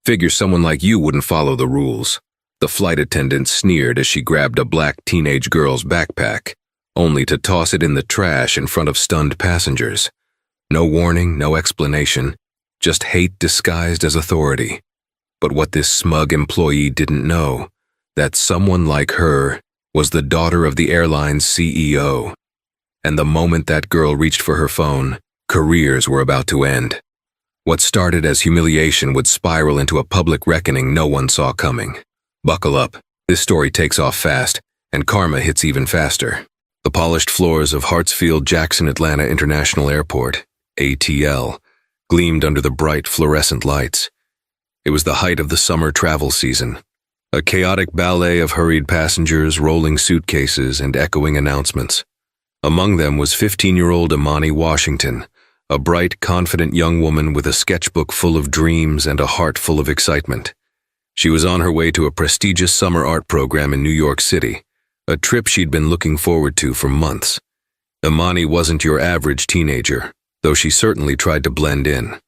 Figure someone like you wouldn't follow the rules." The flight attendant sneered as she grabbed a black teenage girl's backpack, only to toss it in the trash in front of stunned passengers. No warning, no explanation, just hate disguised as authority. But what this smug employee didn't know, that someone like her was the daughter of the airline's CEO. And the moment that girl reached for her phone, careers were about to end. What started as humiliation would spiral into a public reckoning no one saw coming. Buckle up, this story takes off fast, and karma hits even faster. The polished floors of Hartsfield-Jackson Atlanta International Airport, ATL, gleamed under the bright fluorescent lights. It was the height of the summer travel season. A chaotic ballet of hurried passengers, rolling suitcases, and echoing announcements. Among them was 15-year-old Imani Washington, a bright, confident young woman with a sketchbook full of dreams and a heart full of excitement. She was on her way to a prestigious summer art program in New York City, a trip she'd been looking forward to for months. Imani wasn't your average teenager, though she certainly tried to blend in.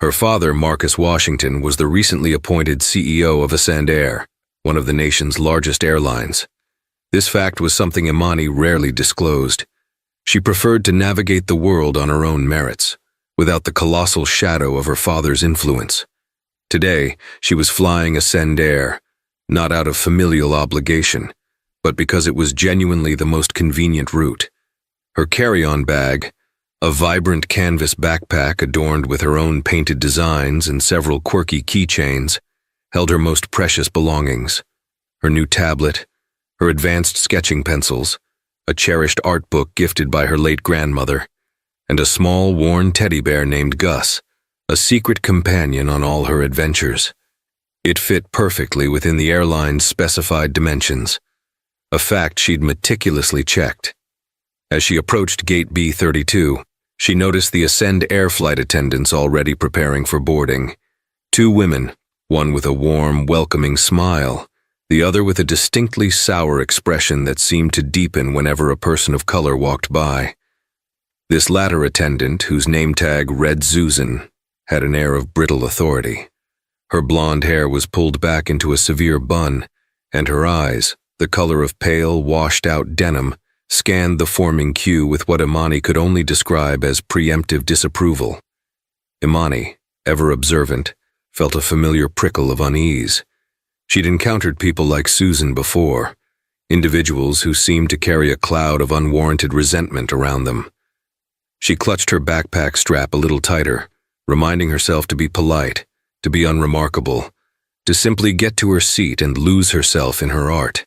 Her father, Marcus Washington, was the recently appointed CEO of Attendant, one of the nation's largest airlines. This fact was something Imani rarely disclosed. She preferred to navigate the world on her own merits, without the colossal shadow of her father's influence. Today, she was flying Attendant, not out of familial obligation, but because it was genuinely the most convenient route. Her carry-on bag, a vibrant canvas backpack adorned with her own painted designs and several quirky keychains, held her most precious belongings. Her new tablet, her advanced sketching pencils, a cherished art book gifted by her late grandmother, and a small, worn teddy bear named Gus, a secret companion on all her adventures. It fit perfectly within the airline's specified dimensions, a fact she'd meticulously checked. As she approached Gate B32, she noticed the Attendant flight attendants already preparing for boarding. Two women, one with a warm, welcoming smile, the other with a distinctly sour expression that seemed to deepen whenever a person of color walked by. This latter attendant, whose name tag read Susan, had an air of brittle authority. Her blonde hair was pulled back into a severe bun, and her eyes, the color of pale, washed-out denim, scanned the forming queue with what Imani could only describe as preemptive disapproval. Imani, ever observant, felt a familiar prickle of unease. She'd encountered people like Susan before, individuals who seemed to carry a cloud of unwarranted resentment around them. She clutched her backpack strap a little tighter, reminding herself to be polite, to be unremarkable, to simply get to her seat and lose herself in her art.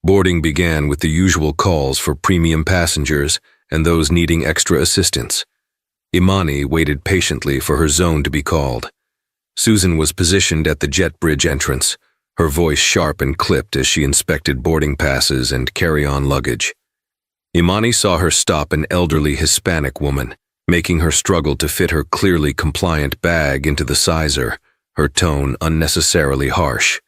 Boarding began with the usual calls for premium passengers and those needing extra assistance. Imani waited patiently for her zone to be called. Susan was positioned at the jet bridge entrance, her voice sharp and clipped as she inspected boarding passes and carry-on luggage. Imani saw her stop an elderly Hispanic woman, making her struggle to fit her clearly compliant bag into the sizer, her tone unnecessarily harsh.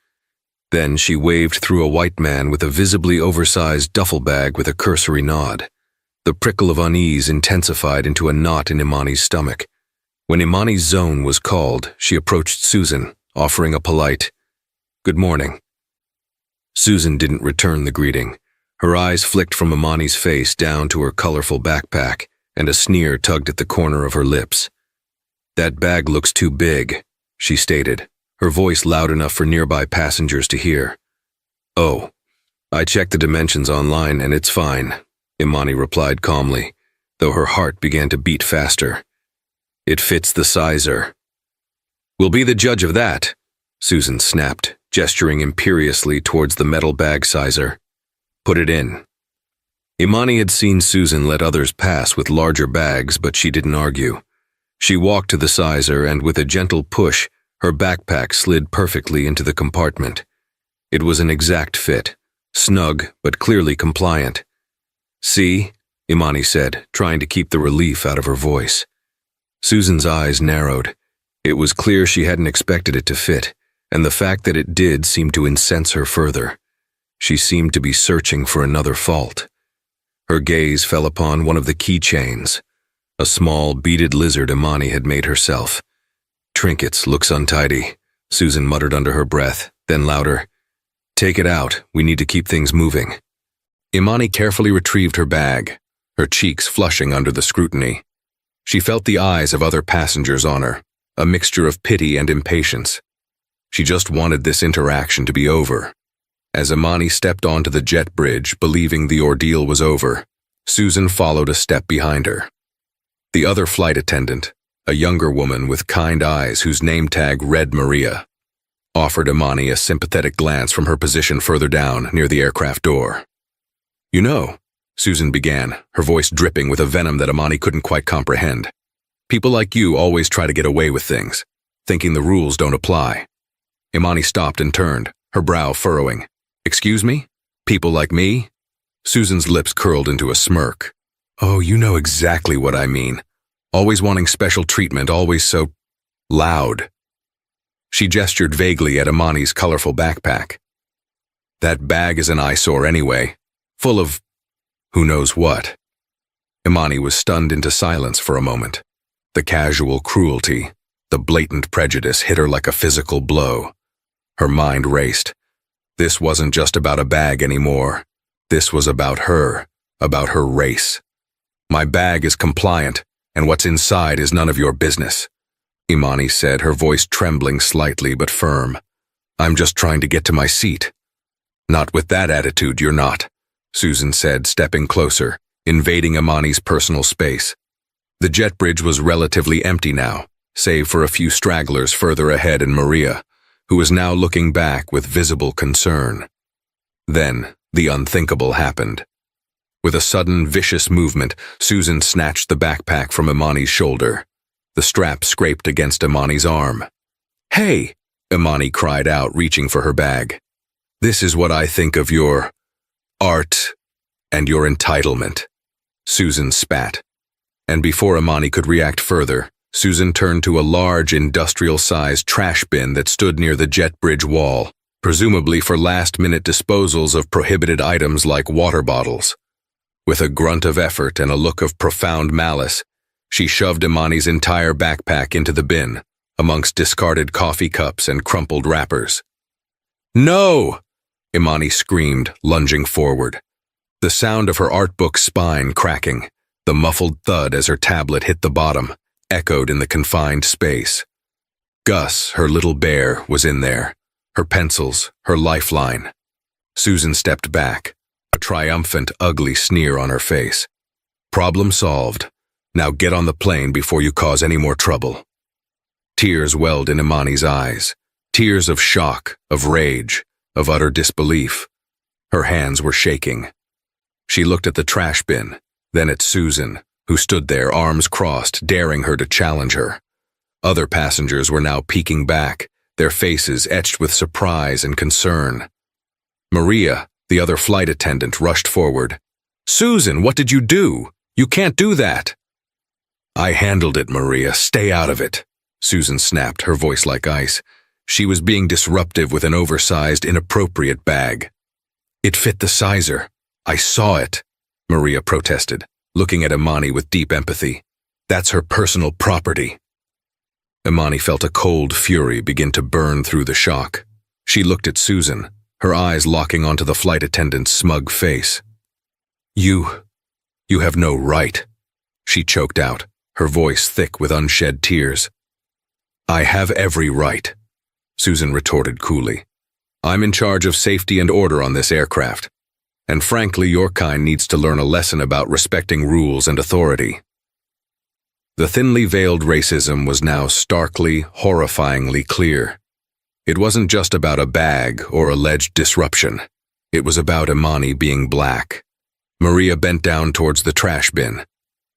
Then she waved through a white man with a visibly oversized duffel bag with a cursory nod. The prickle of unease intensified into a knot in Imani's stomach. When Imani's zone was called, she approached Susan, offering a polite, "Good morning." Susan didn't return the greeting. Her eyes flicked from Imani's face down to her colorful backpack, and a sneer tugged at the corner of her lips. "That bag looks too big," she stated, her voice loud enough for nearby passengers to hear. "Oh, I checked the dimensions online and it's fine," Imani replied calmly, though her heart began to beat faster. "It fits the sizer." "We'll be the judge of that," Susan snapped, gesturing imperiously towards the metal bag sizer. "Put it in." Imani had seen Susan let others pass with larger bags, but she didn't argue. She walked to the sizer and with a gentle push, her backpack slid perfectly into the compartment. It was an exact fit, snug but clearly compliant. "See?" Imani said, trying to keep the relief out of her voice. Susan's eyes narrowed. It was clear she hadn't expected it to fit, and the fact that it did seemed to incense her further. She seemed to be searching for another fault. Her gaze fell upon one of the keychains, a small beaded lizard Imani had made herself. "Trinkets looks untidy," Susan muttered under her breath, then louder, "Take it out, we need to keep things moving." Imani carefully retrieved her bag, her cheeks flushing under the scrutiny. She felt the eyes of other passengers on her, a mixture of pity and impatience. She just wanted this interaction to be over. As Imani stepped onto the jet bridge, believing the ordeal was over, Susan followed a step behind her. The other flight attendant, a younger woman with kind eyes whose name tag read Maria, offered Imani a sympathetic glance from her position further down near the aircraft door. "You know," Susan began, her voice dripping with a venom that Imani couldn't quite comprehend, "people like you always try to get away with things, thinking the rules don't apply." Imani stopped and turned, her brow furrowing. "Excuse me? People like me?" Susan's lips curled into a smirk. "Oh, you know exactly what I mean. Always wanting special treatment, always so loud." She gestured vaguely at Imani's colorful backpack. "That bag is an eyesore anyway, full of who knows what." Imani was stunned into silence for a moment. The casual cruelty, the blatant prejudice hit her like a physical blow. Her mind raced. This wasn't just about a bag anymore. This was about her race. "My bag is compliant, and what's inside is none of your business," Imani said, her voice trembling slightly but firm. "I'm just trying to get to my seat." "Not with that attitude, you're not," Susan said, stepping closer, invading Imani's personal space. The jet bridge was relatively empty now, save for a few stragglers further ahead and Maria, who was now looking back with visible concern. Then, the unthinkable happened. With a sudden, vicious movement, Susan snatched the backpack from Imani's shoulder. The strap scraped against Imani's arm. "Hey!" Imani cried out, reaching for her bag. "This is what I think of your art and your entitlement," Susan spat. And before Imani could react further, Susan turned to a large, industrial-sized trash bin that stood near the jet bridge wall, presumably for last-minute disposals of prohibited items like water bottles. With a grunt of effort and a look of profound malice, she shoved Imani's entire backpack into the bin, amongst discarded coffee cups and crumpled wrappers. "No!" Imani screamed, lunging forward. The sound of her art book's spine cracking, the muffled thud as her tablet hit the bottom, echoed in the confined space. Gus, her little bear, was in there, her pencils, her lifeline. Susan stepped back, a triumphant, ugly sneer on her face. "Problem solved. Now get on the plane before you cause any more trouble." Tears welled in Imani's eyes, tears of shock, of rage, of utter disbelief. Her hands were shaking. She looked at the trash bin, then at Susan, who stood there, arms crossed, daring her to challenge her. Other passengers were now peeking back, their faces etched with surprise and concern. Maria, the other flight attendant, rushed forward. "Susan, what did you do? You can't do that." "I handled it, Maria. Stay out of it," Susan snapped, her voice like ice. She was being disruptive with an oversized, inappropriate bag. "It fit the sizer. I saw it," Maria protested, looking at Imani with deep empathy. "That's her personal property." Imani felt a cold fury begin to burn through the shock. She looked at Susan, her eyes locking onto the flight attendant's smug face. You have no right," she choked out, her voice thick with unshed tears. "I have every right," Susan retorted coolly. "I'm in charge of safety and order on this aircraft, and frankly, your kind needs to learn a lesson about respecting rules and authority." The thinly veiled racism was now starkly, horrifyingly clear. It wasn't just about a bag or alleged disruption. It was about Imani being black. Maria bent down towards the trash bin.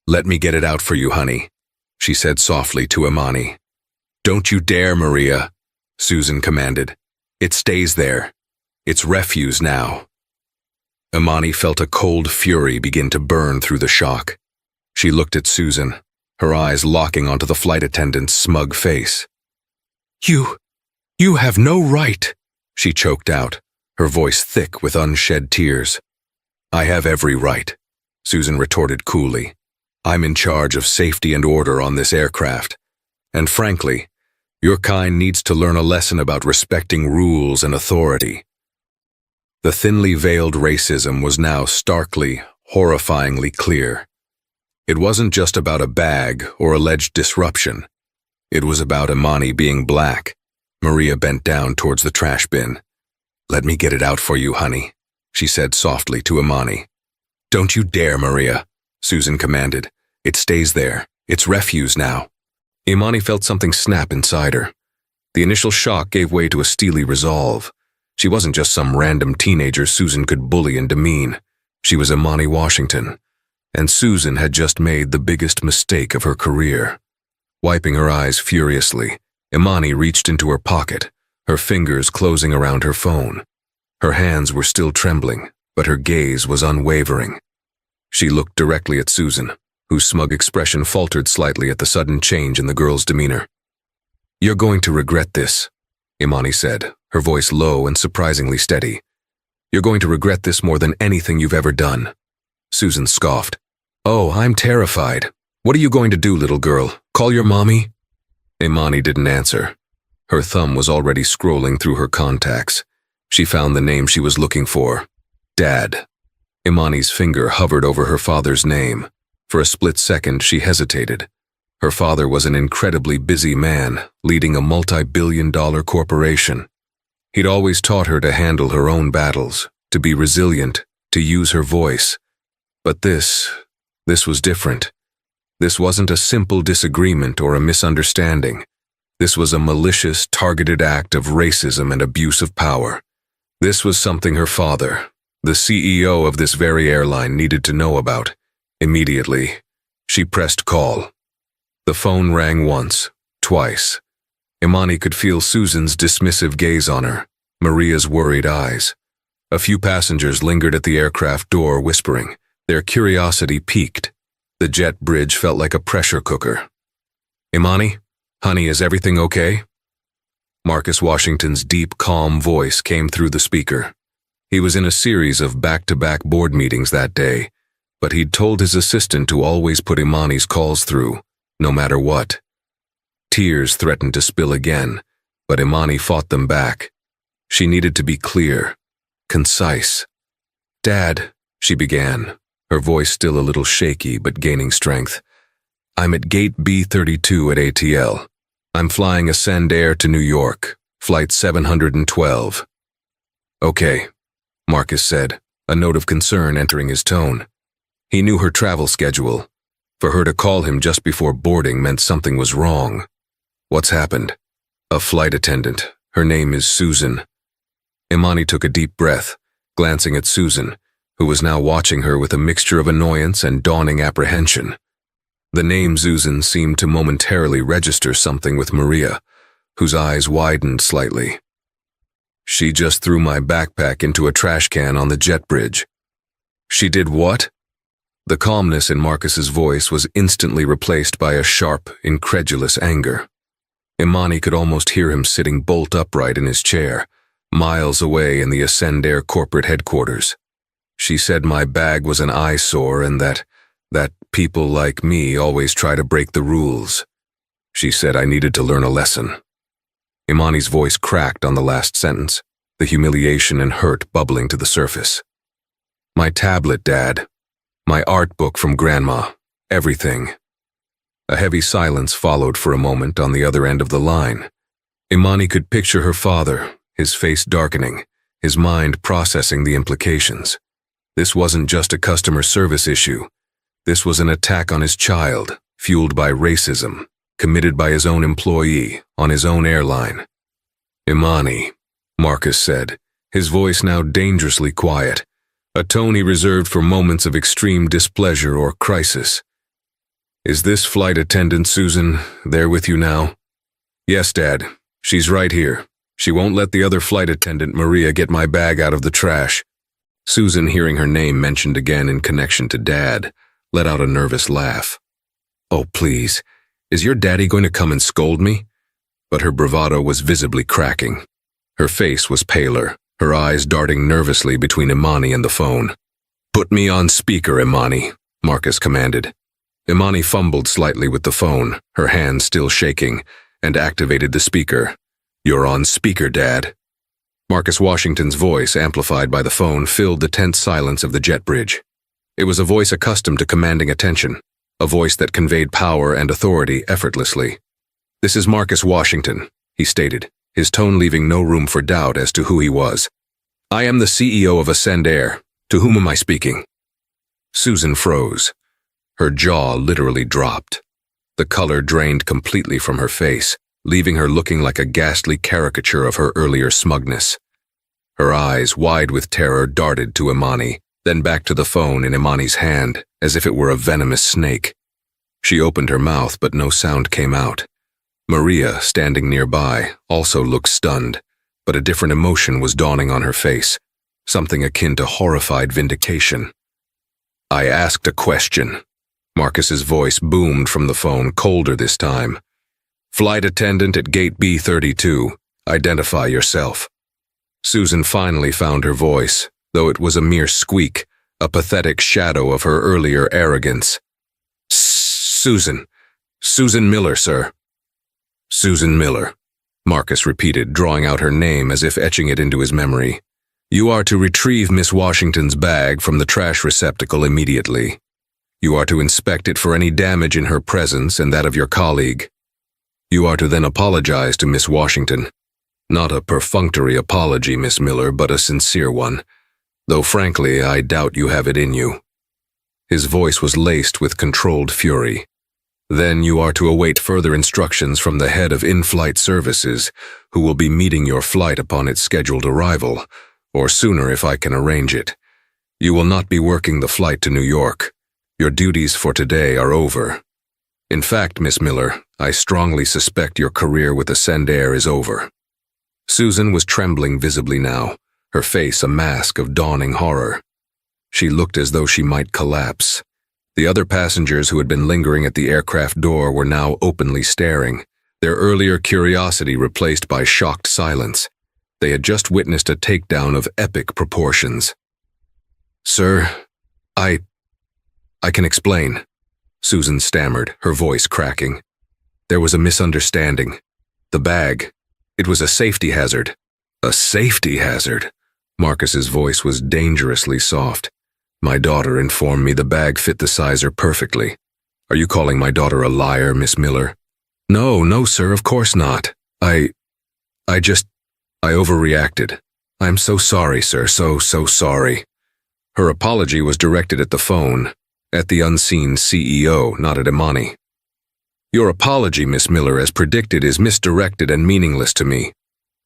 "Let me get it out for you, honey," she said softly to Imani. "Don't you dare, Maria," Susan commanded. "It stays there. It's refuse now." Imani felt a cold fury begin to burn through the shock. She looked at Susan, her eyes locking onto the flight attendant's smug face. You have no right," she choked out, her voice thick with unshed tears. "I have every right," Susan retorted coolly. "I'm in charge of safety and order on this aircraft, and frankly, Your kind needs to learn a lesson about respecting rules and authority. The thinly veiled racism was now starkly, horrifyingly clear. It wasn't just about a bag or alleged disruption. It was about Imani being black. Maria bent down towards the trash bin. "Let me get it out for you, honey," she said softly to Imani. "Don't you dare, Maria," Susan commanded. "It stays there. It's refuse now." Imani felt something snap inside her. The initial shock gave way to a steely resolve. She wasn't just some random teenager Susan could bully and demean. She was Imani Washington, and Susan had just made the biggest mistake of her career. Wiping her eyes furiously, Imani reached into her pocket, her fingers closing around her phone. Her hands were still trembling, but her gaze was unwavering. She looked directly at Susan, whose smug expression faltered slightly at the sudden change in the girl's demeanor. "You're going to regret this," Imani said, her voice low and surprisingly steady. "You're going to regret this more than anything you've ever done." Susan scoffed. "Oh, I'm terrified. What are you going to do, little girl? Call your mommy?" Imani didn't answer. Her thumb was already scrolling through her contacts. She found the name she was looking for. Dad. Imani's finger hovered over her father's name. For a split second, she hesitated. Her father was an incredibly busy man, leading a multi-billion-dollar corporation. He'd always taught her to handle her own battles, to be resilient, to use her voice. But this was different. This wasn't a simple disagreement or a misunderstanding. This was a malicious, targeted act of racism and abuse of power. This was something her father, the CEO of this very airline, needed to know about. Immediately, she pressed call. The phone rang once, twice. Imani could feel Susan's dismissive gaze on her, Maria's worried eyes. A few passengers lingered at the aircraft door, whispering. Their curiosity piqued. The jet bridge felt like a pressure cooker. "Imani? Honey, is everything okay?" Marcus Washington's deep, calm voice came through the speaker. He was in a series of back-to-back board meetings that day, but he'd told his assistant to always put Imani's calls through, no matter what. Tears threatened to spill again, but Imani fought them back. She needed to be clear, concise. "Dad," she began, her voice still a little shaky but gaining strength. "I'm at gate B32 at ATL. I'm flying Ascend Air to New York, flight 712. "Okay," Marcus said, a note of concern entering his tone. He knew her travel schedule. For her to call him just before boarding meant something was wrong. "What's happened?" "A flight attendant. Her name is Susan." Imani took a deep breath, glancing at Susan, who was now watching her with a mixture of annoyance and dawning apprehension. The name Susan seemed to momentarily register something with Maria, whose eyes widened slightly. "She just threw my backpack into a trash can on the jet bridge." "She did what?" The calmness in Marcus's voice was instantly replaced by a sharp, incredulous anger. Imani could almost hear him sitting bolt upright in his chair, miles away in the Ascend Air corporate headquarters. "She said my bag was an eyesore and that people like me always try to break the rules. She said I needed to learn a lesson." Imani's voice cracked on the last sentence, the humiliation and hurt bubbling to the surface. "My tablet, Dad. My art book from Grandma. Everything." A heavy silence followed for a moment on the other end of the line. Imani could picture her father, his face darkening, his mind processing the implications. This wasn't just a customer service issue. This was an attack on his child, fueled by racism, committed by his own employee, on his own airline. "Imani," Marcus said, his voice now dangerously quiet, a tone he reserved for moments of extreme displeasure or crisis. "Is this flight attendant Susan there with you now?" "Yes, Dad. She's right here. She won't let the other flight attendant, Maria, get my bag out of the trash." Susan, hearing her name mentioned again in connection to Dad, let out a nervous laugh. "Oh, please, is your daddy going to come and scold me?" But her bravado was visibly cracking. Her face was paler, her eyes darting nervously between Imani and the phone. "Put me on speaker, Imani," Marcus commanded. Imani fumbled slightly with the phone, her hand still shaking, and activated the speaker. "You're on speaker, Dad." Marcus Washington's voice, amplified by the phone, filled the tense silence of the jet bridge. It was a voice accustomed to commanding attention, a voice that conveyed power and authority effortlessly. "This is Marcus Washington," he stated, his tone leaving no room for doubt as to who he was. "I am the CEO of Attendant. To whom am I speaking?" Susan froze. Her jaw literally dropped. The color drained completely from her face, leaving her looking like a ghastly caricature of her earlier smugness. Her eyes, wide with terror, darted to Imani, then back to the phone in Imani's hand, as if it were a venomous snake. She opened her mouth, but no sound came out. Maria, standing nearby, also looked stunned, but a different emotion was dawning on her face, something akin to horrified vindication. "I asked a question." Marcus's voice boomed from the phone, colder this time. "Flight attendant at gate B32, identify yourself." Susan finally found her voice, though it was a mere squeak, a pathetic shadow of her earlier arrogance. Susan Miller, sir." "Susan Miller," Marcus repeated, drawing out her name as if etching it into his memory. "You are to retrieve Miss Washington's bag from the trash receptacle immediately. You are to inspect it for any damage in her presence and that of your colleague. You are to then apologize to Miss Washington. Not a perfunctory apology, Miss Miller, but a sincere one, though frankly I doubt you have it in you." His voice was laced with controlled fury. "Then you are to await further instructions from the head of in-flight services, who will be meeting your flight upon its scheduled arrival, or sooner if I can arrange it. You will not be working the flight to New York. Your duties for today are over. In fact, Miss Miller, I strongly suspect your career with Attendant is over." Susan was trembling visibly now, her face a mask of dawning horror. She looked as though she might collapse. The other passengers who had been lingering at the aircraft door were now openly staring, their earlier curiosity replaced by shocked silence. They had just witnessed a takedown of epic proportions. "Sir, I can explain," Susan stammered, her voice cracking. "There was a misunderstanding. The bag, it was a safety hazard." "A safety hazard?" Marcus's voice was dangerously soft. "My daughter informed me the bag fit the sizer perfectly. Are you calling my daughter a liar, Miss Miller?" No, sir, of course not. I overreacted. I'm so sorry, sir, so sorry." Her apology was directed at the phone, at the unseen CEO, not at Imani. "Your apology, Miss Miller, as predicted, is misdirected and meaningless to me,"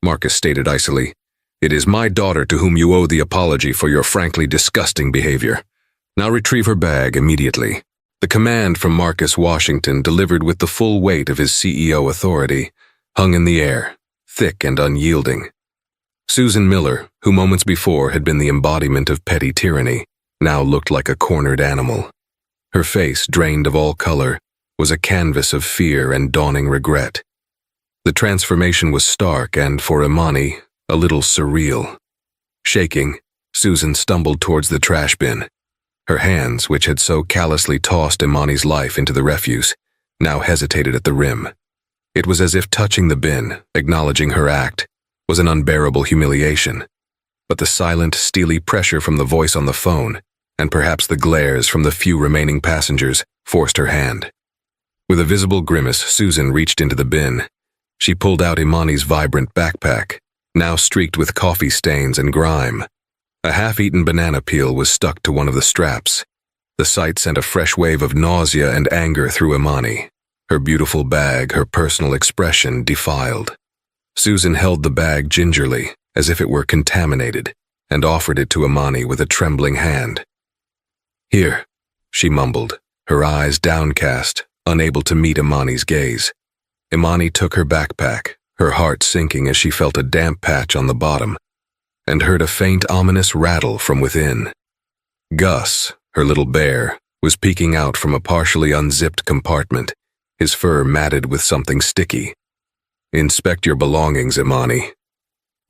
Marcus stated icily. "It is my daughter to whom you owe the apology for your frankly disgusting behavior. Now retrieve her bag immediately." The command from Marcus Washington, delivered with the full weight of his CEO authority, hung in the air, thick and unyielding. Susan Miller, who moments before had been the embodiment of petty tyranny, now looked like a cornered animal. Her face, drained of all color, was a canvas of fear and dawning regret. The transformation was stark and, for Imani, a little surreal. Shaking, Susan stumbled towards the trash bin. Her hands, which had so callously tossed Imani's life into the refuse, now hesitated at the rim. It was as if touching the bin, acknowledging her act, was an unbearable humiliation. But the silent, steely pressure from the voice on the phone, and perhaps the glares from the few remaining passengers, forced her hand. With a visible grimace, Susan reached into the bin. She pulled out Imani's vibrant backpack, now streaked with coffee stains and grime. A half-eaten banana peel was stuck to one of the straps. The sight sent a fresh wave of nausea and anger through Imani. Her beautiful bag, her personal expression, defiled. Susan held the bag gingerly, as if it were contaminated, and offered it to Imani with a trembling hand. "Here," she mumbled, her eyes downcast, unable to meet Imani's gaze. Imani took her backpack, her heart sinking as she felt a damp patch on the bottom, and heard a faint, ominous rattle from within. Gus, her little bear, was peeking out from a partially unzipped compartment, his fur matted with something sticky. "Inspect your belongings, Imani,"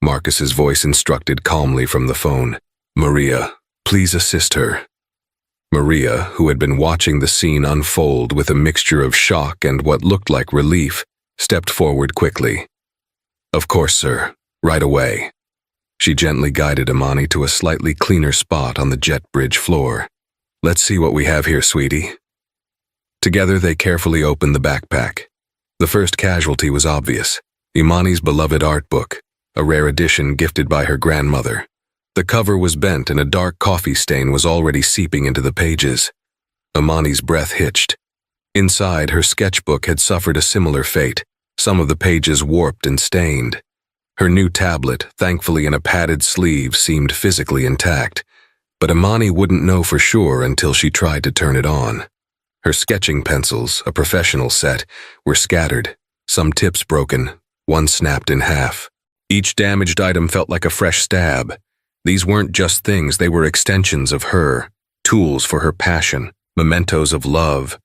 Marcus's voice instructed calmly from the phone. "Maria, please assist her." Maria, who had been watching the scene unfold with a mixture of shock and what looked like relief, stepped forward quickly. "Of course, sir. Right away." She gently guided Imani to a slightly cleaner spot on the jet bridge floor. "Let's see what we have here, sweetie." Together they carefully opened the backpack. The first casualty was obvious: Imani's beloved art book, a rare edition gifted by her grandmother. The cover was bent and a dark coffee stain was already seeping into the pages. Imani's breath hitched. Inside, her sketchbook had suffered a similar fate, some of the pages warped and stained. Her new tablet, thankfully in a padded sleeve, seemed physically intact, but Imani wouldn't know for sure until she tried to turn it on. Her sketching pencils, a professional set, were scattered, some tips broken, one snapped in half. Each damaged item felt like a fresh stab. These weren't just things, they were extensions of her, tools for her passion, mementos of love.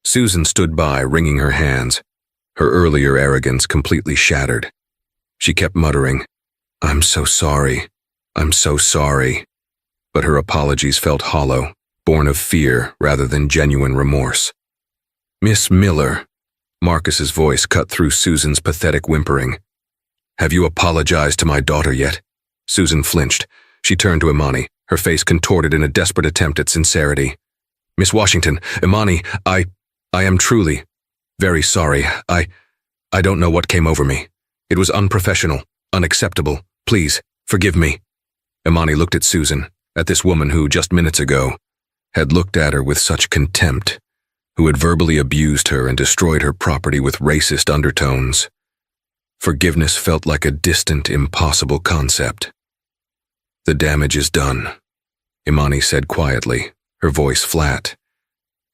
Susan stood by, wringing her hands, her earlier arrogance completely shattered. She kept muttering, "I'm so sorry. I'm so sorry." But her apologies felt hollow, born of fear rather than genuine remorse. "Miss Miller," Marcus's voice cut through Susan's pathetic whimpering. "Have you apologized to my daughter yet?" Susan flinched. She turned to Imani, her face contorted in a desperate attempt at sincerity. "Miss Washington, Imani, I am truly very sorry. I don't know what came over me. It was unprofessional, unacceptable. Please, forgive me." Imani looked at Susan, at this woman who, just minutes ago, had looked at her with such contempt, who had verbally abused her and destroyed her property with racist undertones. Forgiveness felt like a distant, impossible concept. "The damage is done," Imani said quietly, her voice flat.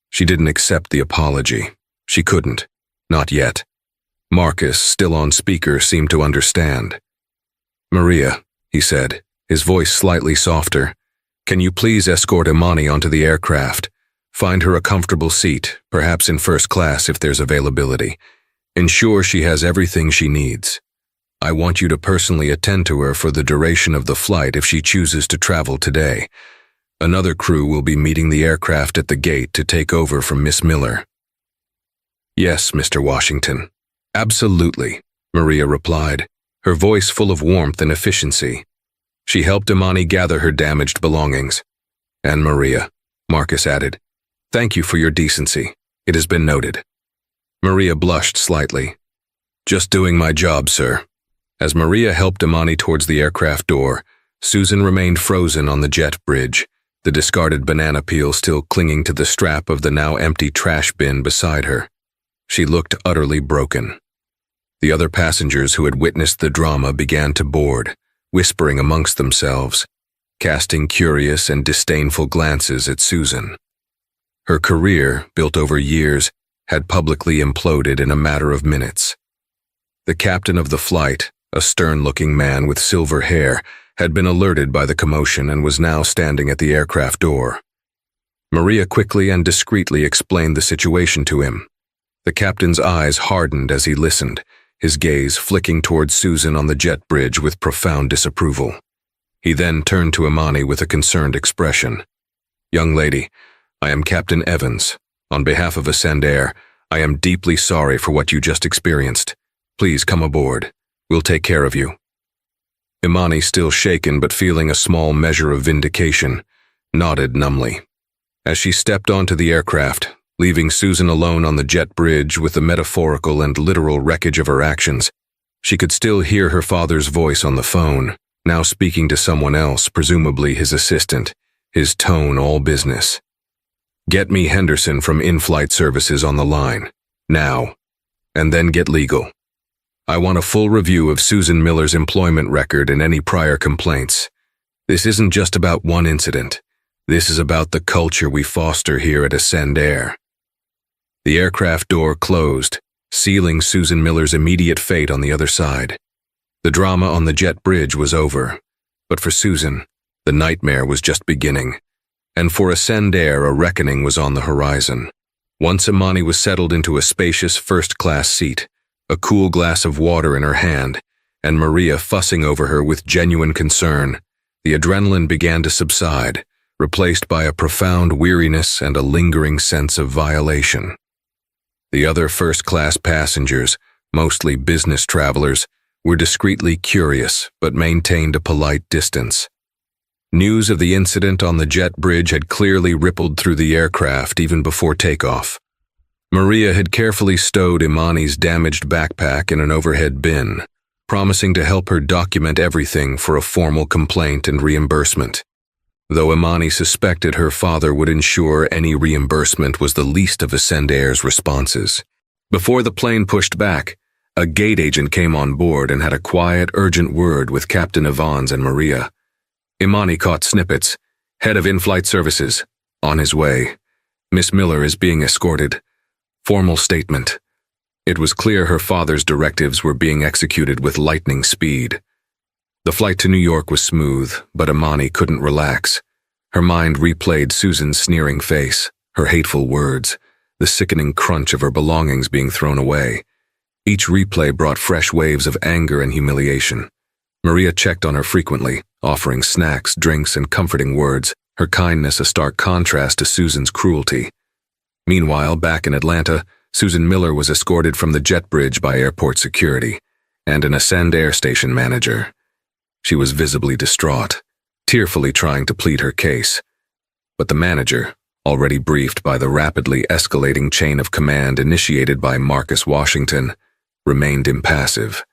She didn't accept the apology. She couldn't. Not yet. Marcus, still on speaker, seemed to understand. "Maria," he said, his voice slightly softer, "can you please escort Imani onto the aircraft? Find her a comfortable seat, perhaps in first class if there's availability. Ensure she has everything she needs. I want you to personally attend to her for the duration of the flight if she chooses to travel today. Another crew will be meeting the aircraft at the gate to take over from Miss Miller." "Yes, Mr. Washington. Absolutely," Maria replied, her voice full of warmth and efficiency. She helped Imani gather her damaged belongings. "And Maria," Marcus added, "thank you for your decency. It has been noted." Maria blushed slightly. "Just doing my job, sir." As Maria helped Imani towards the aircraft door, Susan remained frozen on the jet bridge, the discarded banana peel still clinging to the strap of the now empty trash bin beside her. She looked utterly broken. The other passengers who had witnessed the drama began to board, whispering amongst themselves, casting curious and disdainful glances at Susan. Her career, built over years, had publicly imploded in a matter of minutes. The captain of the flight, a stern-looking man with silver hair, had been alerted by the commotion and was now standing at the aircraft door. Maria quickly and discreetly explained the situation to him. The captain's eyes hardened as he listened, his gaze flicking towards Susan on the jet bridge with profound disapproval. He then turned to Imani with a concerned expression. "Young lady, I am Captain Evans. On behalf of Attendant, I am deeply sorry for what you just experienced. Please come aboard. We'll take care of you." Imani, still shaken but feeling a small measure of vindication, nodded numbly. As she stepped onto the aircraft, leaving Susan alone on the jet bridge with the metaphorical and literal wreckage of her actions, she could still hear her father's voice on the phone, now speaking to someone else, presumably his assistant, his tone all business. "Get me Henderson from in-flight services on the line, now, and then get legal. I want a full review of Susan Miller's employment record and any prior complaints. This isn't just about one incident. This is about the culture we foster here at Attendant." The aircraft door closed, sealing Susan Miller's immediate fate on the other side. The drama on the jet bridge was over, but for Susan, the nightmare was just beginning. And for Attendant, a reckoning was on the horizon. Once Imani was settled into a spacious first-class seat, a cool glass of water in her hand, and Maria fussing over her with genuine concern, the adrenaline began to subside, replaced by a profound weariness and a lingering sense of violation. The other first-class passengers, mostly business travelers, were discreetly curious but maintained a polite distance. News of the incident on the jet bridge had clearly rippled through the aircraft even before takeoff. Maria had carefully stowed Imani's damaged backpack in an overhead bin, promising to help her document everything for a formal complaint and reimbursement. Though Imani suspected her father would ensure any reimbursement was the least of Ascendair's responses. Before the plane pushed back, a gate agent came on board and had a quiet, urgent word with Captain Evans and Maria. Imani caught snippets. Head of in-flight services. On his way. Miss Miller is being escorted. Formal statement. It was clear her father's directives were being executed with lightning speed. The flight to New York was smooth, but Imani couldn't relax. Her mind replayed Susan's sneering face, her hateful words, the sickening crunch of her belongings being thrown away. Each replay brought fresh waves of anger and humiliation. Maria checked on her frequently, offering snacks, drinks, and comforting words, her kindness a stark contrast to Susan's cruelty. Meanwhile, back in Atlanta, Susan Miller was escorted from the jet bridge by airport security and an Ascendair station manager. She was visibly distraught, tearfully trying to plead her case. But the manager, already briefed by the rapidly escalating chain of command initiated by Marcus Washington, remained impassive.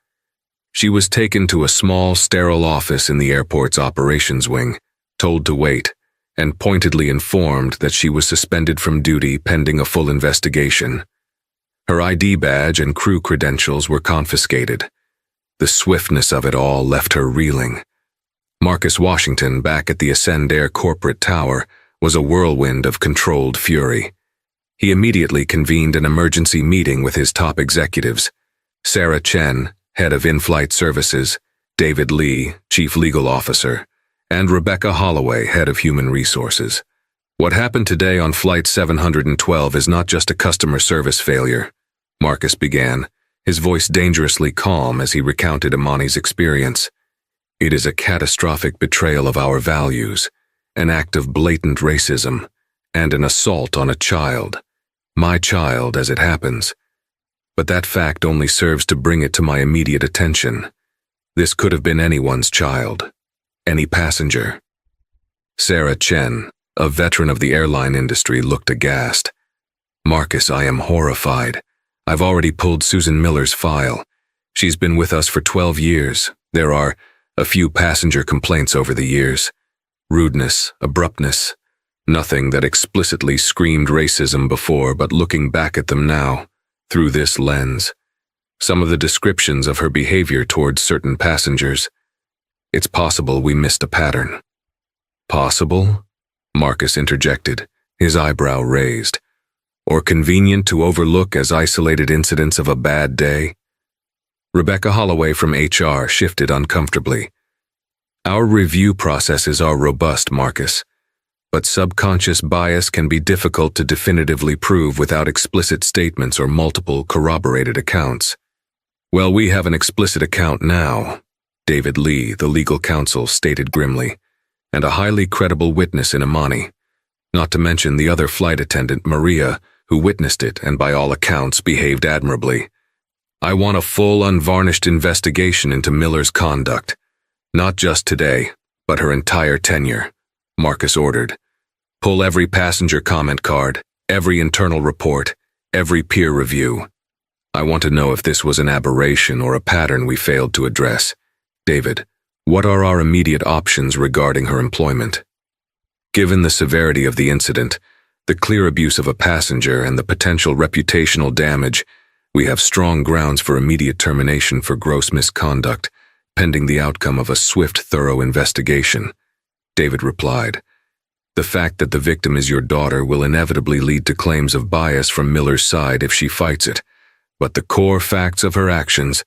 She was taken to a small, sterile office in the airport's operations wing, told to wait, and pointedly informed that she was suspended from duty pending a full investigation. Her ID badge and crew credentials were confiscated. The swiftness of it all left her reeling. Marcus Washington, back at the Ascendair corporate tower, was a whirlwind of controlled fury. He immediately convened an emergency meeting with his top executives: Sarah Chen, head of in-flight services, David Lee, chief legal officer, and Rebecca Holloway, head of human resources. What happened today on Flight 712 is not just a customer service failure, Marcus began, his voice dangerously calm as he recounted Imani's experience. It is a catastrophic betrayal of our values, an act of blatant racism, and an assault on a child. My child, as it happens. But that fact only serves to bring it to my immediate attention. This could have been anyone's child. Any passenger. Sarah Chen, a veteran of the airline industry, looked aghast. Marcus, I am horrified. I've already pulled Susan Miller's file. She's been with us for 12 years. There are a few passenger complaints over the years. Rudeness, abruptness. Nothing that explicitly screamed racism before, but looking back at them now, through this lens. Some of the descriptions of her behavior towards certain passengers. It's possible we missed a pattern. Possible? Marcus interjected, his eyebrow raised. Or convenient to overlook as isolated incidents of a bad day? Rebecca Holloway from HR shifted uncomfortably. Our review processes are robust, Marcus, but subconscious bias can be difficult to definitively prove without explicit statements or multiple corroborated accounts. Well, we have an explicit account now, David Lee, the legal counsel, stated grimly, and a highly credible witness in Imani, not to mention the other flight attendant, Maria, who witnessed it and by all accounts behaved admirably. I want a full, unvarnished investigation into Miller's conduct, not just today, but her entire tenure, Marcus ordered. Pull every passenger comment card, every internal report, every peer review. I want to know if this was an aberration or a pattern we failed to address. David, what are our immediate options regarding her employment? Given the severity of the incident, the clear abuse of a passenger, and the potential reputational damage, we have strong grounds for immediate termination for gross misconduct, pending the outcome of a swift, thorough investigation, David replied. The fact that the victim is your daughter will inevitably lead to claims of bias from Miller's side if she fights it, but the core facts of her actions,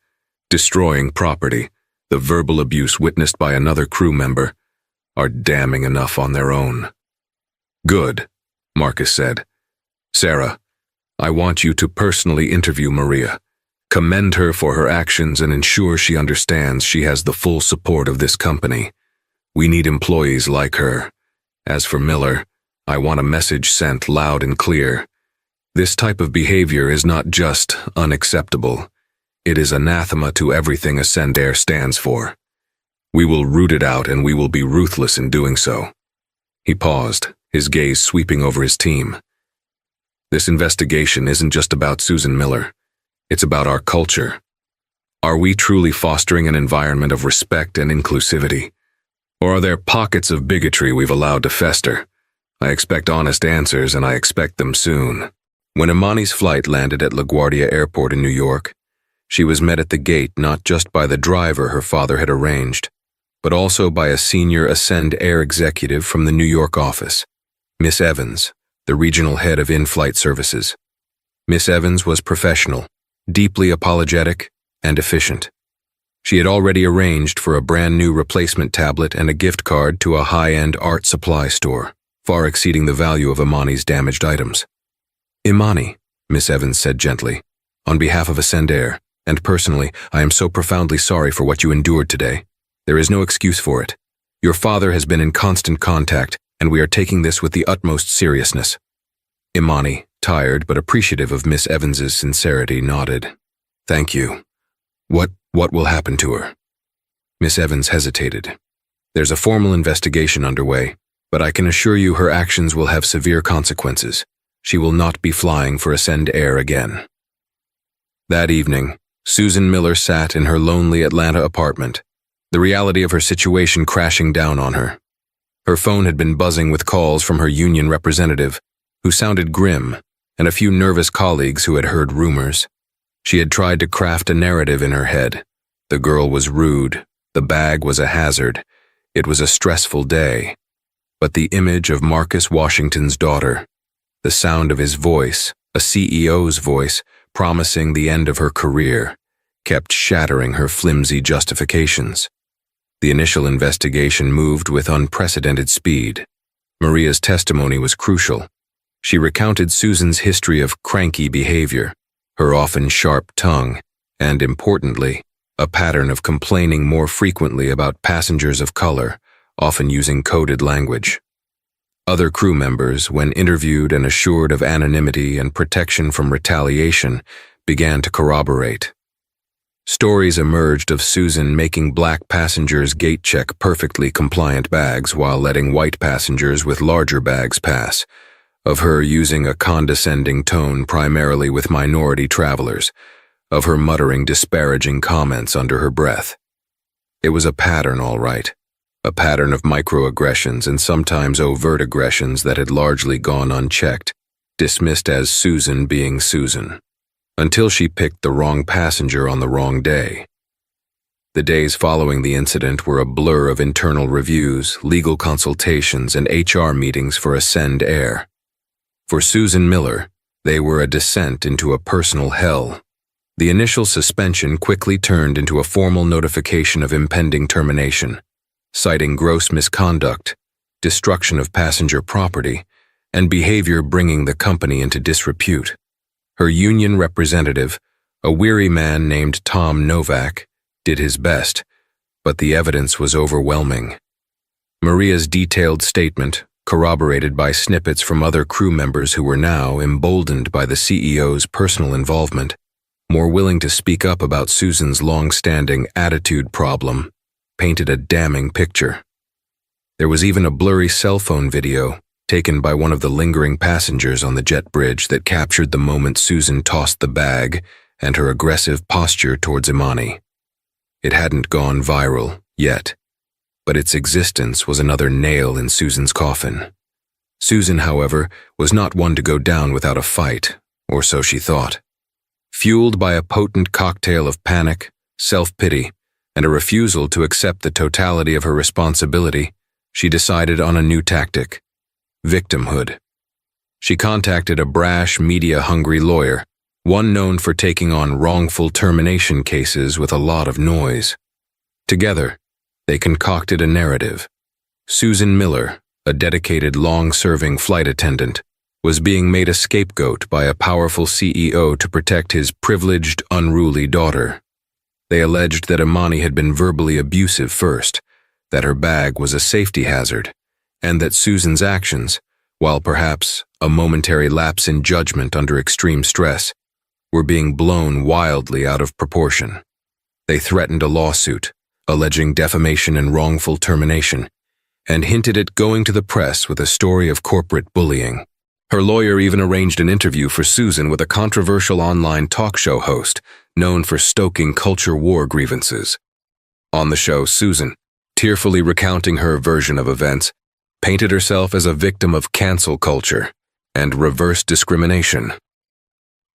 destroying property, the verbal abuse witnessed by another crew member, are damning enough on their own. Good, Marcus said. Sarah, I want you to personally interview Maria, commend her for her actions, and ensure she understands she has the full support of this company. We need employees like her. As for Miller, I want a message sent loud and clear. This type of behavior is not just unacceptable. It is anathema to everything Ascend stands for. We will root it out, and we will be ruthless in doing so." He paused, his gaze sweeping over his team. "This investigation isn't just about Susan Miller. It's about our culture. Are we truly fostering an environment of respect and inclusivity? Or are there pockets of bigotry we've allowed to fester? I expect honest answers, and I expect them soon." When Imani's flight landed at LaGuardia Airport in New York, she was met at the gate not just by the driver her father had arranged, but also by a senior Ascend Air executive from the New York office, Miss Evans, the regional head of in-flight services. Miss Evans was professional, deeply apologetic, and efficient. She had already arranged for a brand new replacement tablet and a gift card to a high-end art supply store, far exceeding the value of Imani's damaged items. "Imani," Miss Evans said gently, "on behalf of Ascend Air, and personally, I am so profoundly sorry for what you endured today. There is no excuse for it. Your father has been in constant contact, and we are taking this with the utmost seriousness." Imani, tired but appreciative of Miss Evans's sincerity, nodded. "Thank you. What will happen to her?" Miss Evans hesitated. "There's a formal investigation underway, but I can assure you her actions will have severe consequences. She will not be flying for Ascend Air again." That evening, Susan Miller sat in her lonely Atlanta apartment, the reality of her situation crashing down on her. Her phone had been buzzing with calls from her union representative, who sounded grim, and a few nervous colleagues who had heard rumors. She had tried to craft a narrative in her head. The girl was rude, the bag was a hazard, it was a stressful day. But the image of Marcus Washington's daughter, the sound of his voice, a CEO's voice, promising the end of her career, kept shattering her flimsy justifications. The initial investigation moved with unprecedented speed. Maria's testimony was crucial. She recounted Susan's history of cranky behavior, her often sharp tongue, and, importantly, a pattern of complaining more frequently about passengers of color, often using coded language. Other crew members, when interviewed and assured of anonymity and protection from retaliation, began to corroborate. Stories emerged of Susan making black passengers gate-check perfectly compliant bags while letting white passengers with larger bags pass, of her using a condescending tone primarily with minority travelers, of her muttering disparaging comments under her breath. It was a pattern, all right. A pattern of microaggressions and sometimes overt aggressions that had largely gone unchecked, dismissed as Susan being Susan, until she picked the wrong passenger on the wrong day. The days following the incident were a blur of internal reviews, legal consultations, and HR meetings for Ascend Air. For Susan Miller, they were a descent into a personal hell. The initial suspension quickly turned into a formal notification of impending termination, citing gross misconduct, destruction of passenger property, and behavior bringing the company into disrepute. Her union representative, a weary man named Tom Novak, did his best, but the evidence was overwhelming. Maria's detailed statement, corroborated by snippets from other crew members who were now emboldened by the CEO's personal involvement, more willing to speak up about Susan's long-standing attitude problem, painted a damning picture. There was even a blurry cell phone video taken by one of the lingering passengers on the jet bridge that captured the moment Susan tossed the bag and her aggressive posture towards Imani. It hadn't gone viral yet, but its existence was another nail in Susan's coffin. Susan, however, was not one to go down without a fight, or so she thought. Fueled by a potent cocktail of panic, self-pity, and a refusal to accept the totality of her responsibility, she decided on a new tactic: victimhood. She contacted a brash, media-hungry lawyer, one known for taking on wrongful termination cases with a lot of noise. Together, they concocted a narrative. Susan Miller, a dedicated, long-serving flight attendant, was being made a scapegoat by a powerful CEO to protect his privileged, unruly daughter. They alleged that Imani had been verbally abusive first, that her bag was a safety hazard, and that Susan's actions, while perhaps a momentary lapse in judgment under extreme stress, were being blown wildly out of proportion. They threatened a lawsuit, alleging defamation and wrongful termination, and hinted at going to the press with a story of corporate bullying. Her lawyer even arranged an interview for Susan with a controversial online talk show host known for stoking culture war grievances. On the show, Susan, tearfully recounting her version of events, painted herself as a victim of cancel culture and reverse discrimination.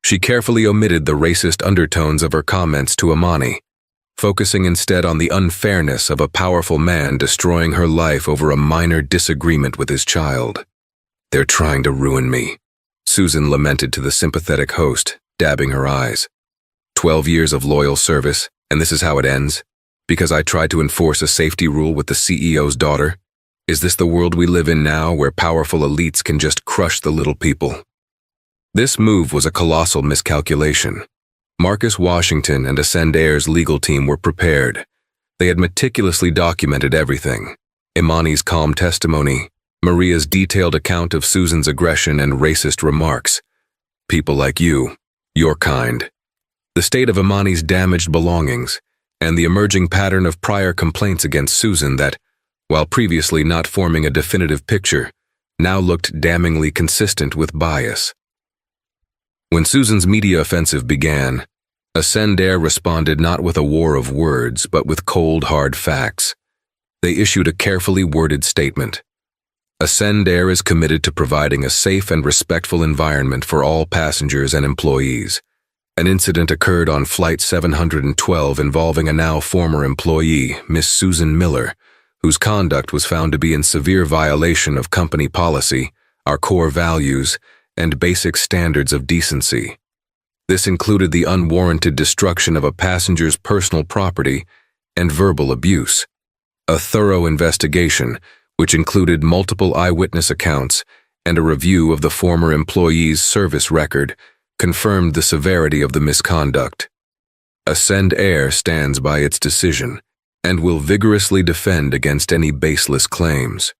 She carefully omitted the racist undertones of her comments to Imani, focusing instead on the unfairness of a powerful man destroying her life over a minor disagreement with his child. "They're trying to ruin me," Susan lamented to the sympathetic host, dabbing her eyes. 12 years of loyal service, and this is how it ends? Because I tried to enforce a safety rule with the CEO's daughter? Is this the world we live in now, where powerful elites can just crush the little people? This move was a colossal miscalculation. Marcus Washington and Attendant's legal team were prepared. They had meticulously documented everything: Imani's calm testimony, Maria's detailed account of Susan's aggression and racist remarks. People like you, your kind. The state of Imani's damaged belongings, and the emerging pattern of prior complaints against Susan that, while previously not forming a definitive picture, now looked damningly consistent with bias. When Susan's media offensive began, Attendant responded not with a war of words, but with cold, hard facts. They issued a carefully worded statement. Attendant is committed to providing a safe and respectful environment for all passengers and employees. An incident occurred on Flight 712 involving a now former employee, Miss Susan Miller, whose conduct was found to be in severe violation of company policy, our core values, and basic standards of decency. This included the unwarranted destruction of a passenger's personal property and verbal abuse. A thorough investigation, which included multiple eyewitness accounts and a review of the former employee's service record, confirmed the severity of the misconduct. Attendant stands by its decision and will vigorously defend against any baseless claims.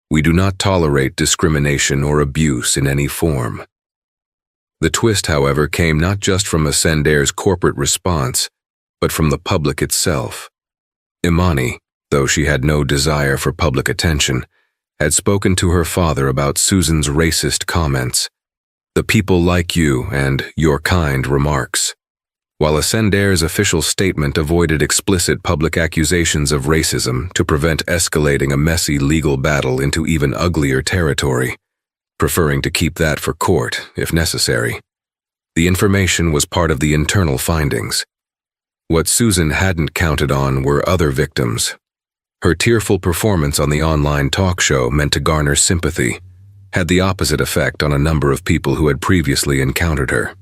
We do not tolerate discrimination or abuse in any form. The twist, however, came not just from Attendant's corporate response, but from the public itself. Imani, though she had no desire for public attention, had spoken to her father about Susan's racist comments, the people like you and your kind remarks. While Attendant's official statement avoided explicit public accusations of racism to prevent escalating a messy legal battle into even uglier territory, preferring to keep that for court if necessary, the information was part of the internal findings. What Susan hadn't counted on were other victims. Her tearful performance on the online talk show meant to garner sympathy, had the opposite effect on a number of people who had previously encountered her.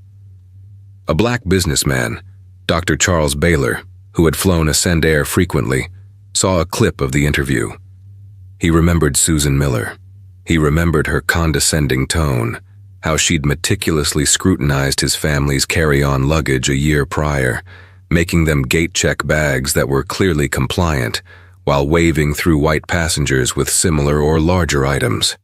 A black businessman, Dr. Charles Baylor, who had flown Attendant frequently, saw a clip of the interview. He remembered Susan Miller. He remembered her condescending tone, how she'd meticulously scrutinized his family's carry-on luggage a year prior, making them gate-check bags that were clearly compliant, while waving through white passengers with similar or larger items.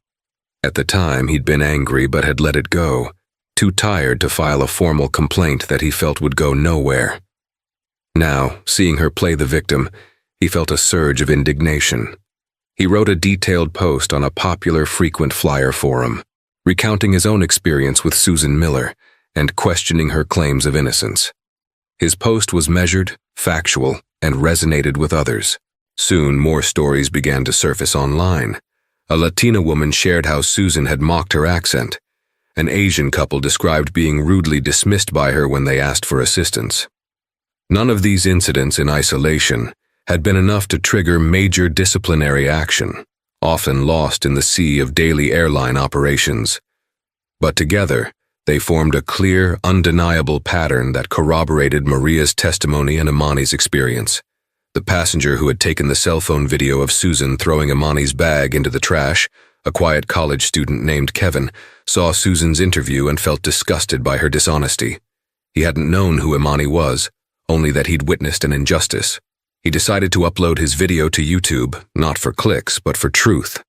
At the time, he'd been angry but had let it go, too tired to file a formal complaint that he felt would go nowhere. Now, seeing her play the victim, he felt a surge of indignation. He wrote a detailed post on a popular frequent flyer forum, recounting his own experience with Susan Miller and questioning her claims of innocence. His post was measured, factual, and resonated with others. Soon, more stories began to surface online. A Latina woman shared how Susan had mocked her accent. An Asian couple described being rudely dismissed by her when they asked for assistance. None of these incidents in isolation had been enough to trigger major disciplinary action, often lost in the sea of daily airline operations. But together, they formed a clear, undeniable pattern that corroborated Maria's testimony and Imani's experience. The passenger who had taken the cell phone video of Susan throwing Imani's bag into the trash, a quiet college student named Kevin, saw Susan's interview and felt disgusted by her dishonesty. He hadn't known who Imani was, only that he'd witnessed an injustice. He decided to upload his video to YouTube, not for clicks, but for truth.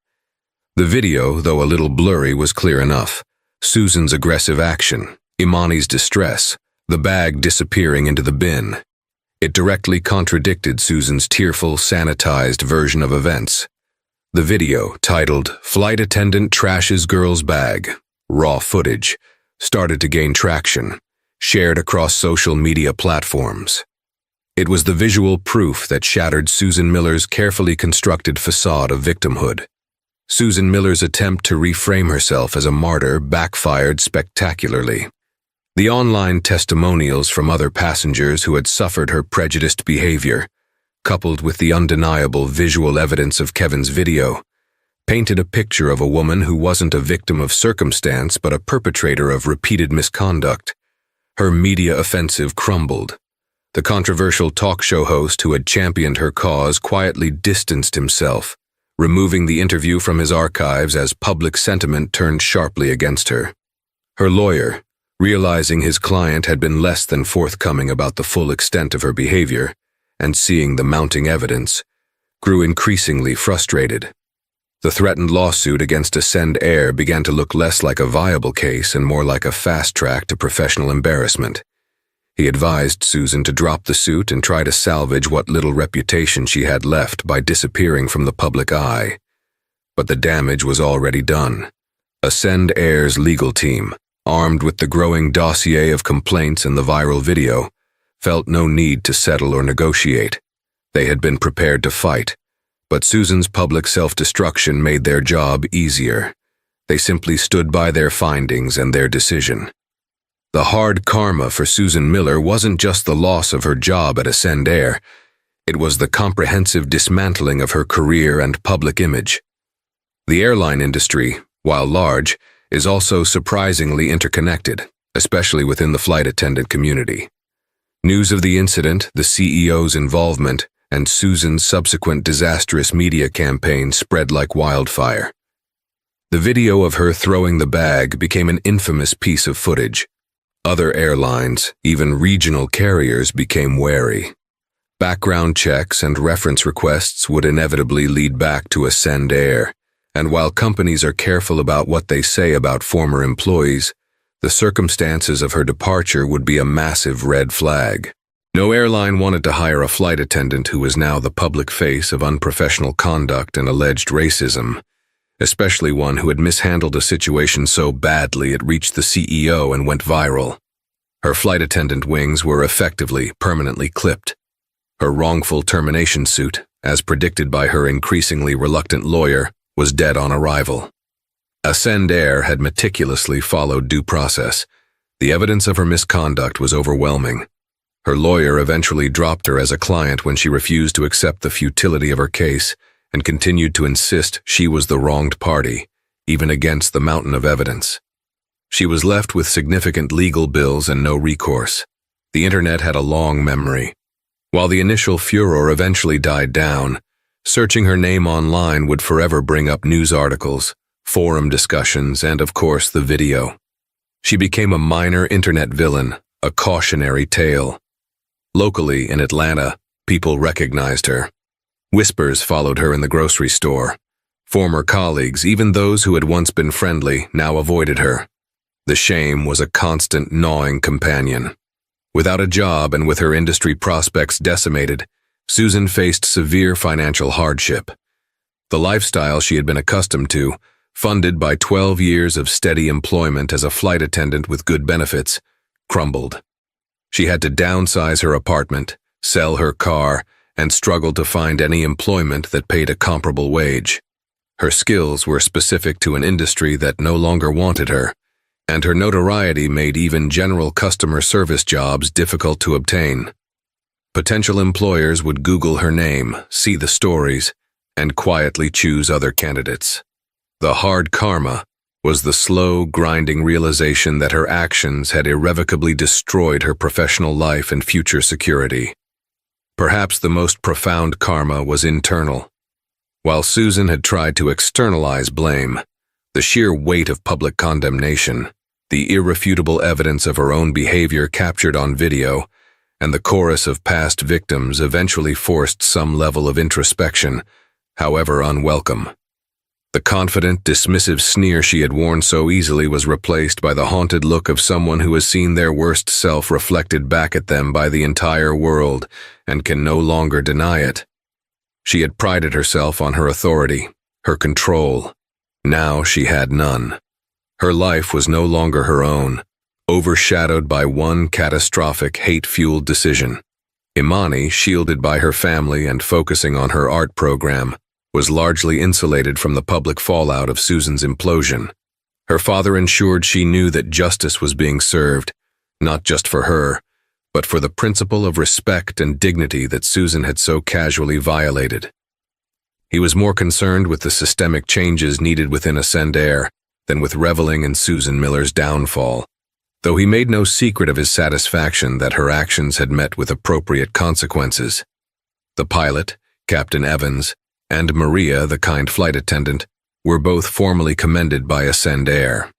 The video, though a little blurry, was clear enough. Susan's aggressive action, Imani's distress, the bag disappearing into the bin. It directly contradicted Susan's tearful, sanitized version of events. The video, titled "Flight Attendant Trashes Girl's Bag," raw footage, started to gain traction, shared across social media platforms. It was the visual proof that shattered Susan Miller's carefully constructed facade of victimhood. Susan Miller's attempt to reframe herself as a martyr backfired spectacularly. The online testimonials from other passengers who had suffered her prejudiced behavior, coupled with the undeniable visual evidence of Kevin's video, painted a picture of a woman who wasn't a victim of circumstance but a perpetrator of repeated misconduct. Her media offensive crumbled. The controversial talk show host who had championed her cause quietly distanced himself, removing the interview from his archives as public sentiment turned sharply against her. Her lawyer, realizing his client had been less than forthcoming about the full extent of her behavior, and seeing the mounting evidence, grew increasingly frustrated. The threatened lawsuit against Attendant began to look less like a viable case and more like a fast track to professional embarrassment. He advised Susan to drop the suit and try to salvage what little reputation she had left by disappearing from the public eye. But the damage was already done. Attendant's legal team, armed with the growing dossier of complaints and the viral video, felt no need to settle or negotiate. They had been prepared to fight, but Susan's public self-destruction made their job easier. They simply stood by their findings and their decision. The hard karma for Susan Miller wasn't just the loss of her job at Attendant, it was the comprehensive dismantling of her career and public image. The airline industry, while large, is also surprisingly interconnected, especially within the flight attendant community. News of the incident, the CEO's involvement, and Susan's subsequent disastrous media campaign spread like wildfire. The video of her throwing the bag became an infamous piece of footage. Other airlines, even regional carriers, became wary. Background checks and reference requests would inevitably lead back to Attendant, and while companies are careful about what they say about former employees, the circumstances of her departure would be a massive red flag. No airline wanted to hire a flight attendant who was now the public face of unprofessional conduct and alleged racism, especially one who had mishandled a situation so badly it reached the CEO and went viral. Her flight attendant wings were effectively permanently clipped. Her wrongful termination suit, as predicted by her increasingly reluctant lawyer, was dead on arrival. Attendant had meticulously followed due process. The evidence of her misconduct was overwhelming. Her lawyer eventually dropped her as a client when she refused to accept the futility of her case and continued to insist she was the wronged party, even against the mountain of evidence. She was left with significant legal bills and no recourse. The internet had a long memory. While the initial furor eventually died down, searching her name online would forever bring up news articles, forum discussions, and of course the video. She became a minor internet villain, a cautionary tale. Locally in Atlanta, people recognized her. Whispers followed her in the grocery store. Former colleagues, even those who had once been friendly, now avoided her. The shame was a constant gnawing companion. Without a job and with her industry prospects decimated, Susan faced severe financial hardship. The lifestyle she had been accustomed to, funded by 12 years of steady employment as a flight attendant with good benefits, crumbled. She had to downsize her apartment, sell her car, and struggled to find any employment that paid a comparable wage. Her skills were specific to an industry that no longer wanted her, and her notoriety made even general customer service jobs difficult to obtain. Potential employers would Google her name, see the stories, and quietly choose other candidates. The hard karma was the slow, grinding realization that her actions had irrevocably destroyed her professional life and future security. Perhaps the most profound karma was internal. While Susan had tried to externalize blame, the sheer weight of public condemnation, the irrefutable evidence of her own behavior captured on video, and the chorus of past victims eventually forced some level of introspection, however unwelcome. The confident, dismissive sneer she had worn so easily was replaced by the haunted look of someone who has seen their worst self reflected back at them by the entire world and can no longer deny it. She had prided herself on her authority, her control. Now she had none. Her life was no longer her own, overshadowed by one catastrophic, hate-fueled decision. Imani, shielded by her family and focusing on her art program, was largely insulated from the public fallout of Susan's implosion. Her father ensured she knew that justice was being served, not just for her, but for the principle of respect and dignity that Susan had so casually violated. He was more concerned with the systemic changes needed within Attendant than with reveling in Susan Miller's downfall, though he made no secret of his satisfaction that her actions had met with appropriate consequences. The pilot, Captain Evans, and Maria, the kind flight attendant, were both formally commended by Attendant.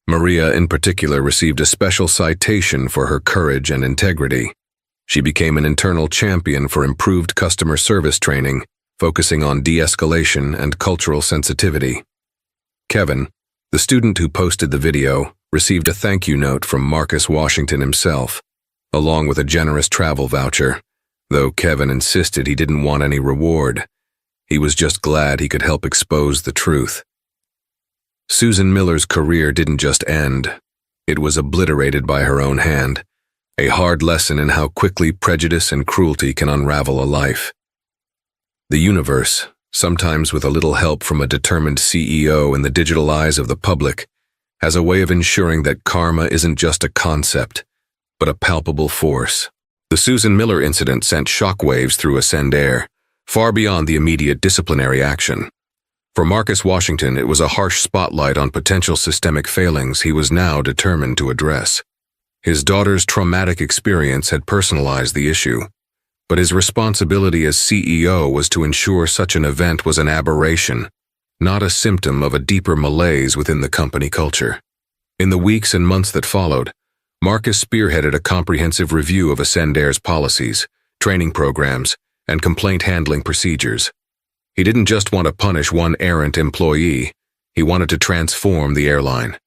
Maria, in particular, received a special citation for her courage and integrity. She became an internal champion for improved customer service training, focusing on de-escalation and cultural sensitivity. Kevin, the student who posted the video, received a thank you note from Marcus Washington himself, along with a generous travel voucher, though Kevin insisted he didn't want any reward. He was just glad he could help expose the truth. Susan Miller's career didn't just end. It was obliterated by her own hand, a hard lesson in how quickly prejudice and cruelty can unravel a life. The universe, sometimes with a little help from a determined CEO and the digital eyes of the public, has a way of ensuring that karma isn't just a concept, but a palpable force. The Susan Miller incident sent shockwaves through Attendant, far beyond the immediate disciplinary action. For Marcus Washington, it was a harsh spotlight on potential systemic failings he was now determined to address. His daughter's traumatic experience had personalized the issue, but his responsibility as CEO was to ensure such an event was an aberration, not a symptom of a deeper malaise within the company culture. In the weeks and months that followed, Marcus spearheaded a comprehensive review of Attendant's policies, training programs, and complaint handling procedures. He didn't just want to punish one errant employee, he wanted to transform the airline.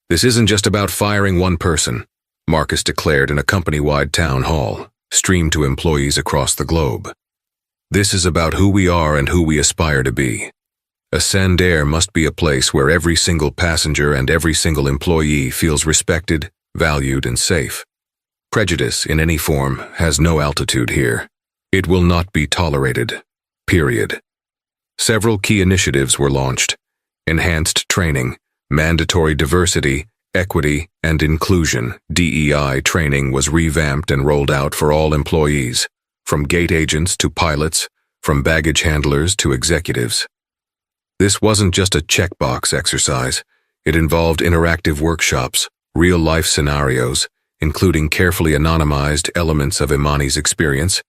"This isn't just about firing one person," Marcus declared in a company-wide town hall, streamed to employees across the globe. "This is about who we are and who we aspire to be. Attendant must be a place where every single passenger and every single employee feels respected, valued, and safe. Prejudice in any form has no altitude here. It will not be tolerated. Period." Several key initiatives were launched. Enhanced training, mandatory diversity, equity, and inclusion (DEI) training was revamped and rolled out for all employees, from gate agents to pilots, from baggage handlers to executives. This wasn't just a checkbox exercise. It involved interactive workshops, real-life scenarios, including carefully anonymized elements of Imani's experience,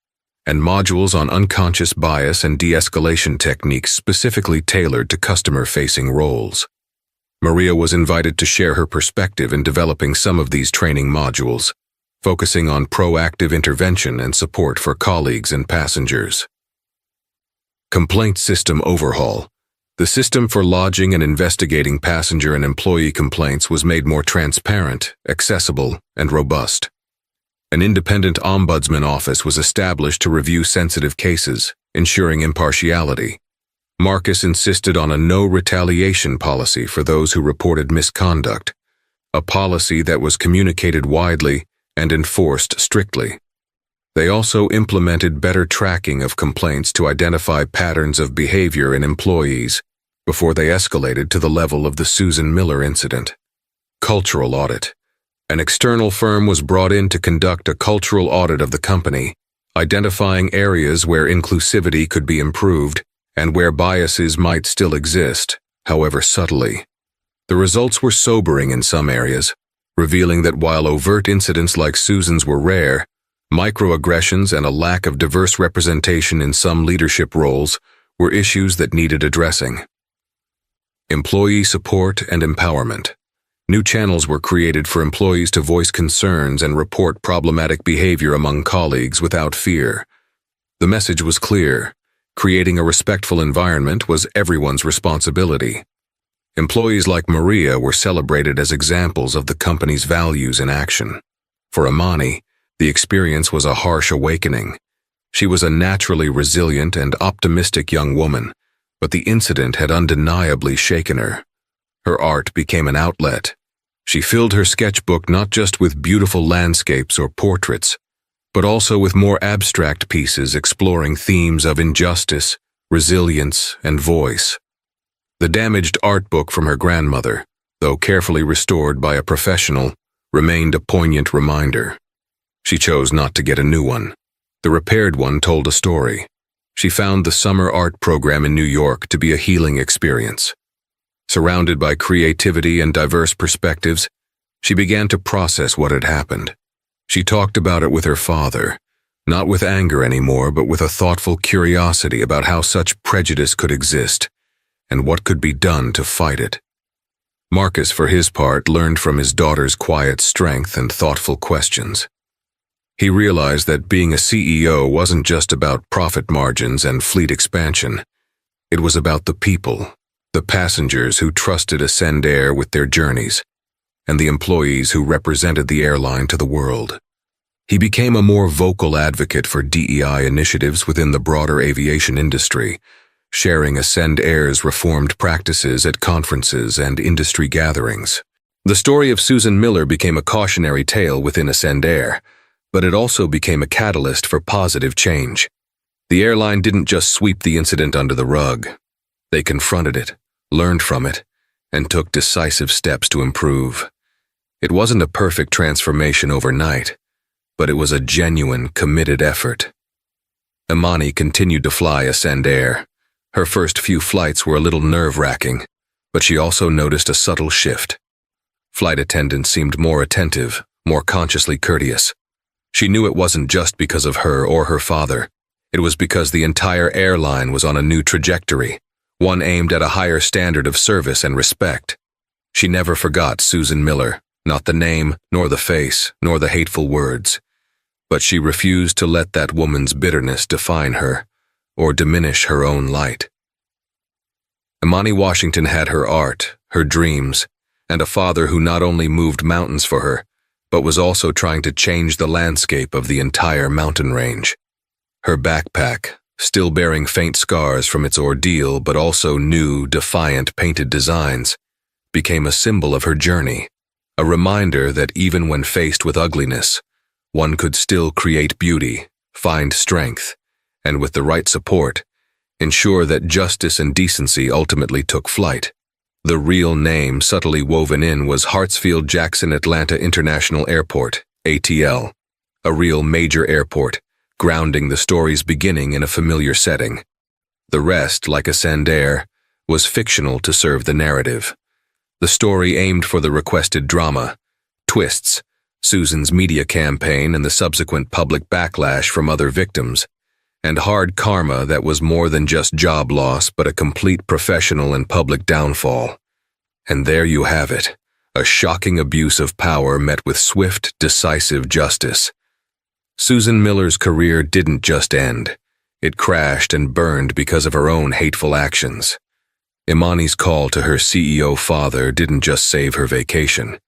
and modules on unconscious bias and de-escalation techniques specifically tailored to customer-facing roles. Maria was invited to share her perspective in developing some of these training modules, focusing on proactive intervention and support for colleagues and passengers. Complaint system overhaul. The system for lodging and investigating passenger and employee complaints was made more transparent, accessible, and robust. An independent ombudsman office was established to review sensitive cases, ensuring impartiality. Marcus insisted on a no retaliation policy for those who reported misconduct, a policy that was communicated widely and enforced strictly. They also implemented better tracking of complaints to identify patterns of behavior in employees before they escalated to the level of the Susan Miller incident. Cultural audit. An external firm was brought in to conduct a cultural audit of the company, identifying areas where inclusivity could be improved and where biases might still exist, however subtly. The results were sobering in some areas, revealing that while overt incidents like Susan's were rare, microaggressions and a lack of diverse representation in some leadership roles were issues that needed addressing. Employee support and empowerment. New channels were created for employees to voice concerns and report problematic behavior among colleagues without fear. The message was clear: Creating a respectful environment was everyone's responsibility. Employees like Maria were celebrated as examples of the company's values in action. For Imani, the experience was a harsh awakening. She was a naturally resilient and optimistic young woman, but the incident had undeniably shaken her. Her art became an outlet. She filled her sketchbook not just with beautiful landscapes or portraits, but also with more abstract pieces exploring themes of injustice, resilience, and voice. The damaged art book from her grandmother, though carefully restored by a professional, remained a poignant reminder. She chose not to get a new one. The repaired one told a story. She found the summer art program in New York to be a healing experience. Surrounded by creativity and diverse perspectives, she began to process what had happened. She talked about it with her father, not with anger anymore, but with a thoughtful curiosity about how such prejudice could exist and what could be done to fight it. Marcus, for his part, learned from his daughter's quiet strength and thoughtful questions. He realized that being a CEO wasn't just about profit margins and fleet expansion. It was about the people, the passengers who trusted Attendant with their journeys, and the employees who represented the airline to the world. He became a more vocal advocate for DEI initiatives within the broader aviation industry, sharing Attendant's reformed practices at conferences and industry gatherings. The story of Susan Miller became a cautionary tale within Attendant, but it also became a catalyst for positive change. The airline didn't just sweep the incident under the rug. They confronted it, learned from it, and took decisive steps to improve. It wasn't a perfect transformation overnight, but it was a genuine, committed effort. Imani continued to fly Attendant. Her first few flights were a little nerve-wracking, but she also noticed a subtle shift. Flight attendants seemed more attentive, more consciously courteous. She knew it wasn't just because of her or her father. It was because the entire airline was on a new trajectory, one aimed at a higher standard of service and respect. She never forgot Susan Miller, not the name, nor the face, nor the hateful words. But she refused to let that woman's bitterness define her, or diminish her own light. Imani Washington had her art, her dreams, and a father who not only moved mountains for her, but was also trying to change the landscape of the entire mountain range. Her backpack, still bearing faint scars from its ordeal but also new, defiant painted designs, became a symbol of her journey, a reminder that even when faced with ugliness, one could still create beauty, find strength, and with the right support, ensure that justice and decency ultimately took flight. The real name subtly woven in was Hartsfield-Jackson Atlanta International Airport, ATL, a real major airport, grounding the story's beginning in a familiar setting. The rest, like Attendant, was fictional to serve the narrative. The story aimed for the requested drama, twists, Susan's media campaign and the subsequent public backlash from other victims, and hard karma that was more than just job loss but a complete professional and public downfall. And there you have it, a shocking abuse of power met with swift, decisive justice. Susan Miller's career didn't just end. It crashed and burned because of her own hateful actions. Imani's call to her CEO father didn't just save her vacation.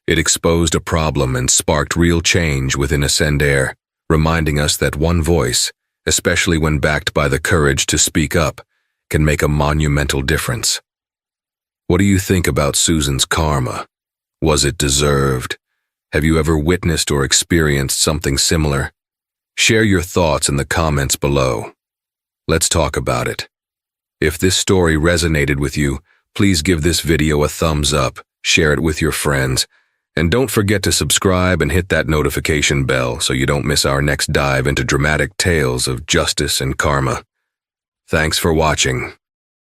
It exposed a problem and sparked real change within Attendant, reminding us that one voice, especially when backed by the courage to speak up, can make a monumental difference. What do you think about Susan's karma? Was it deserved? Have you ever witnessed or experienced something similar? Share your thoughts in the comments below. Let's talk about it. If this story resonated with you, please give this video a thumbs up, share it with your friends, and don't forget to subscribe and hit that notification bell so you don't miss our next dive into dramatic tales of justice and karma. Thanks for watching.